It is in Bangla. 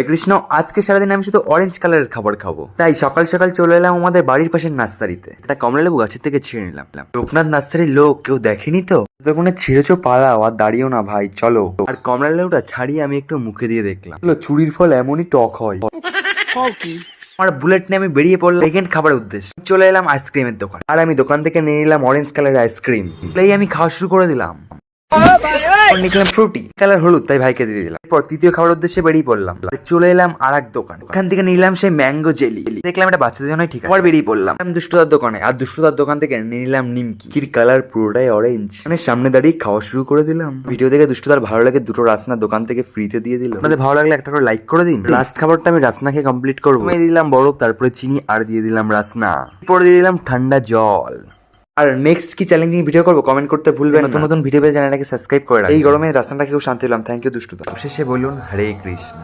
কৃষ্ণ, আজকে সারাদিন আমি শুধু অরেঞ্জ কালারের খাবার খাবো। তাই সকাল সকাল চলে এলাম আমাদের বাড়ির পাশের নার্সারিতে। একটা কমলা লেবু গাছের থেকে ছিঁড়ে নিলাম। লোকনাথ নার্সারির লোক কেউ দেখেনি তো? ততক্ষণে ছিঁড়েছো পালাও, আর দাঁড়িয়েও না ভাই, চলো। আর কমলা লেবুটা ছাড়িয়ে আমি একটু মুখে দিয়ে দেখলাম, চুরির ফল এমনই টক হয়। আমার বুলেট নিয়ে আমি বেরিয়ে পড়লাম সেকেন্ড খাবারের উদ্দেশ্যে। চলে এলাম আইসক্রিমের দোকান, আর আমি দোকান থেকে নিয়ে নিলাম অরেঞ্জ কালারের আইসক্রিম। আমি খাওয়া শুরু করে দিলাম। নিলাম ফ্রুটি কালার হলুদ, তাই ভাইকে দিয়ে দিলাম। এরপর তৃতীয় খাবার উদ্দেশ্যে বেরিয়ে পড়লাম। চলে এলাম আর এক দোকান, ওখান থেকে নিলাম সেই ম্যাঙ্গো জেলি। দেখলাম এটা বাচ্চাদের জন্য ঠিক আছে। আবার বেরিয়ে পড়লাম দুষ্টুদার দোকানে, আর দুষ্টুদার দোকান থেকে নিয়ে নিলাম নিমকির কালার পুরোটাই অরেঞ্জ। মানে সামনে দাঁড়িয়ে খাওয়া শুরু করে দিলাম। ভিডিও দেখে দুষ্টুদার ভালো লাগে, দুটো রাসনা দোকান থেকে ফ্রিতে দিয়ে দিল। আপনাদের ভালো লাগলে একটা করে লাইক করে দিন। লাস্ট খাবারটা আমি রাসনা খেয়ে কমপ্লিট করবো। আমি দিলাম বরফ, তারপরে চিনি, আর দিয়ে দিলাম রাসনা, পরে দিয়ে দিলাম ঠান্ডা জল। আর নেক্সট কি চ্যালেঞ্জিং ভিডিও করবো কমেন্ট করতে ভুলবেন। নতুন নতুন ভিডিও পেয়ে চ্যানেলটাকে সাবস্ক্রাইব করে রাখবেন। এই গরমে রাস্তাটা কেউ শান্তি পেলাম। থ্যাংক ইউ দুষ্টুদা। শেষে বলুন হরে কৃষ্ণ।